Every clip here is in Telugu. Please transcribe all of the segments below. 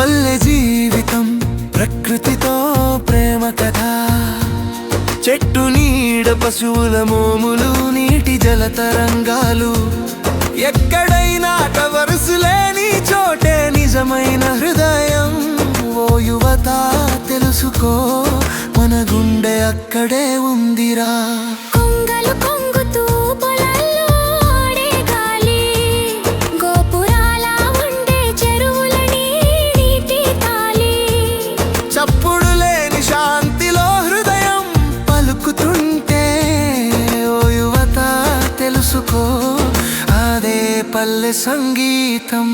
పల్లె జీవితం ప్రకృతితో ప్రేమ కథ. చెట్టు నీడ పశువుల మోములు నీటి జల తరంగాలు. ఎక్కడైనా కవరుసులేని చోటే నిజమైన హృదయం. ఓ యువత తెలుసుకో, మన గుండె అక్కడే ఉందిరా. కొంగలు కొంగుతూ పొలాల్లో ఆడే గాలి, గోపురాల ఉండే చెరువులని నీటి తాలి. చప్పుడు లేని శాంతిలో హృదయం పలుకుతుంటే, ఓ యువత తెలుసుకో, అదే పల్లె సంగీతం.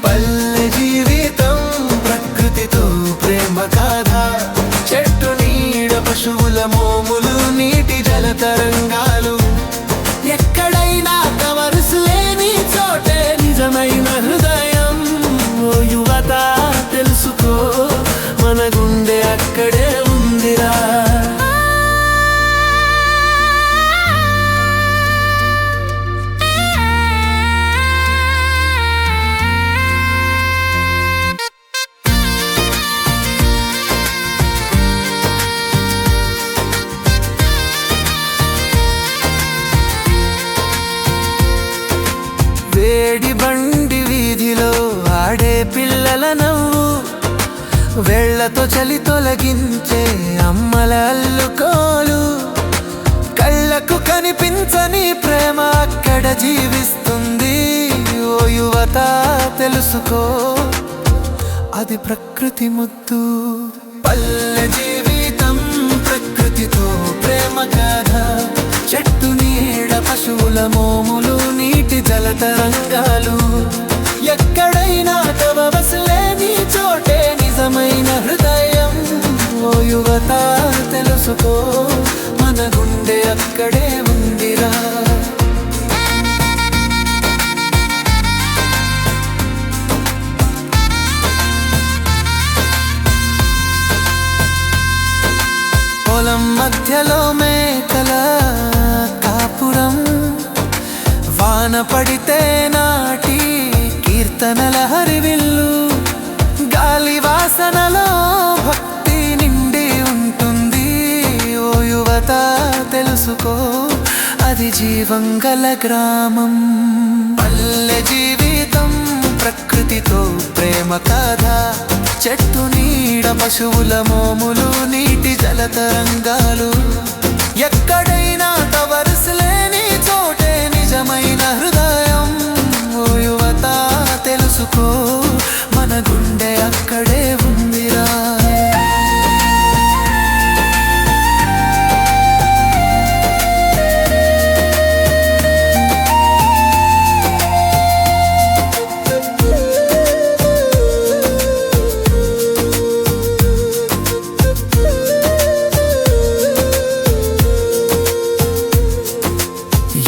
పల్లె జీవితం ప్రకృతితో ప్రేమ కథ. చెట్టు నీడ పశువుల మోములు నీటి జల తరంగాలు. ఎక్కడైనా కవరుసులేని చోటే నిజమైన హృదయం. ఓ యువత తెలుసుకో, మన గుండె అక్కడే ఉందిరా. వేడి బండి వీధిలో ఆడే పిల్లల నవ్వు, వేళ్లతో చలి తొలగించే అమ్మల అల్లుకోలు. కళ్ళకు కనిపించని ప్రేమ అక్కడ జీవిస్తుంది. ఓ యువత తెలుసుకో, అది ప్రకృతి ముద్దు. పల్లె జీవితం ప్రకృతితో ప్రేమ కథ. చెట్టు నీడ పశువుల మోములు నీటి జల తరంగాలు. ఎక్కడైనా కవవసలేని చోటే నిజమైన హృదయం. ఓ యువత తెలుసుకో, మన గుండె అక్కడే ఉందిరా. పొలం మధ్యలో మేకల కాపురం, వాన పడితే నాటి కీర్తనల హరివిల్లు. గాలి వాసనలో భక్తి నిండి ఉంటుంది. ఓ యువత తెలుసుకో, అది జీవంగల గ్రామం. పల్లె జీవితం ప్రకృతితో ప్రేమ కథ. చెట్టు నీడ పశువుల మోములు నీటి జల తరంగాలు. ఎక్కడైనా కవరుసులేని చోటే నిజమైన హృదయం. ఓ యువత తెలుసుకో, మన గుండె అక్కడే ఉందిరా.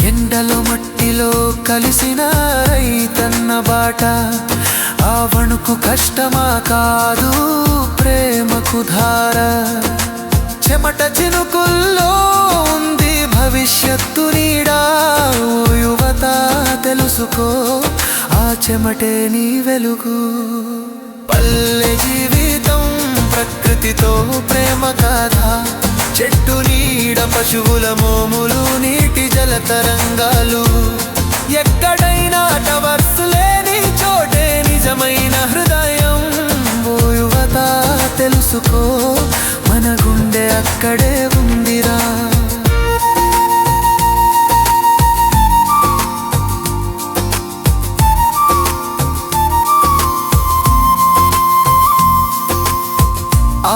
ఎండలో మట్టిలో కలిసిన రైతన్న బాట. ఆ వణుకు కష్టమా కాదు, ప్రేమకు ధార. చెమట చినుకుల్లో ఉంది భవిష్యత్తు నీడా. ఓ యువత తెలుసుకో, ఆ చెమటే నీ వెలుగు. పల్లె జీవితం ప్రకృతితో ప్రేమ కథ. చెట్టు నీడ పశువుల మోములు నీటి జల తరంగాలు. ఎక్కడైనా కవర్సులేని చోటే నిజమైన హృదయం. ఓ యువత తెలుసుకో, మన గుండె అక్కడే ఉందిరా.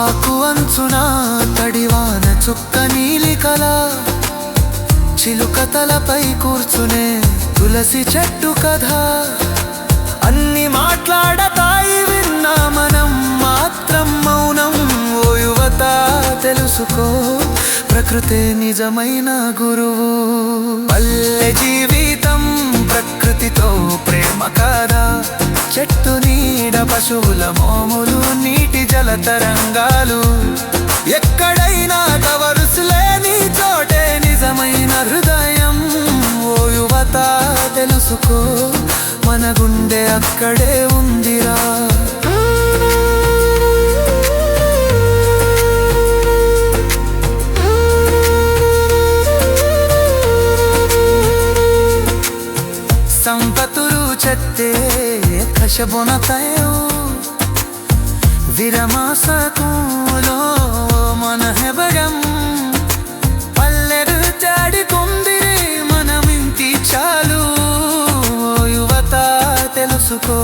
ఆకు అంచున తడివాన చుక్క నీలి కల. చిలుక తలపై కూర్చునే తులసి చెట్టు కథ. అన్ని మాట్లాడతాయి విన్నా మనం మాత్రం మౌనం. ఓ యువత తెలుసుకో, ప్రకృతే నిజమైన గురువు. పల్లె జీవితం ప్రకృతితో ప్రేమ కథ. చెట్టు నీడ పశువుల మోములు నీటి జల తరంగాలు. ఎక్కడైనా కవరుసులేని చోటే నిజమైన హృదయం. ఓ యువత తెలుసుకో, మన గుండె అక్కడే ఉందిరా. ಹಶಬೊನತಯೋ ವಿರಮಾಸಕೂಲೋ మన హెబడం పల్లెరు జాడికుందిరి మనమింటి చాలు యువత తెలుసుకో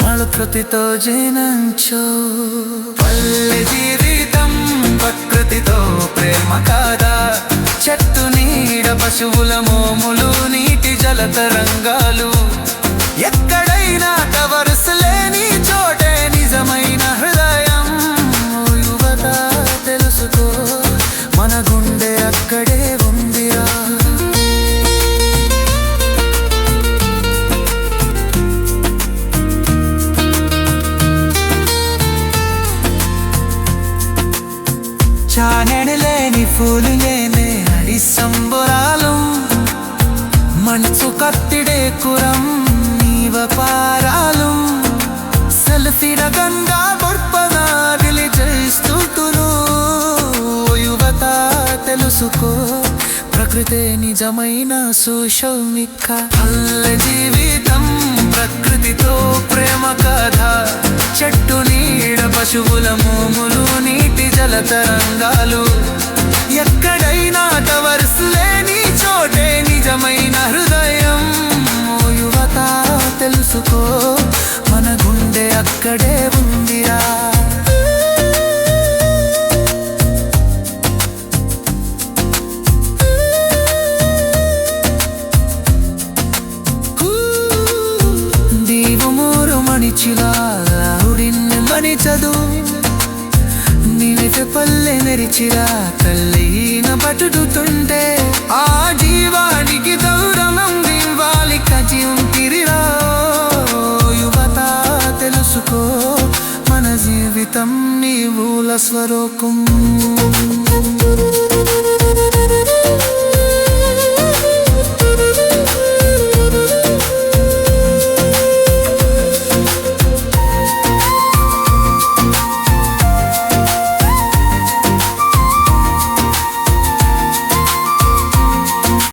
ప్రకృతితో జీవించో పల్లె జీవితం ప్రకృతితో ప్రేమ కాదా చెట్టు నీడ పశువుల మోములు నీటి జల తరంగాలు ఎక్కడైనా టవర్స్లేని చోటే నిజమైన హృదయం యువత తెలుసుకో మన గుండె అక్కడే ఉందిరా చానెడలేని పూలు లేనే అడి సంబరాలు మనసు కత్తిడే కురం నీవ పారాలు సెల్ఫీడ గంగా బొర్పనాదిలి చేస్తుంటును యువత తెలుసుకో ప్రకృతే నిజమైన సౌమిక పల్లె జీవితం ప్రకృతితో ప్రేమ కథ చెట్టు నీడ పశువుల మోములు నీటి జల తరంగాలు ఎక్కడైనా టవర్స్ లేని చోటే నిజమైన హృదయం యువత తెలుసుకో మన గుండె అక్కడే ఉందిరా దీవమూరు మణిచిలా మణిచదు నీవెట పల్లె మెరిచిరా తల్లైన పట్టుతుంటే ఆ జీవానికి దౌరమం ఇవ్వాలి కచి ఉంటిరిరా యువత తెలుసుకో మన జీవితం నీవుల స్వరూపం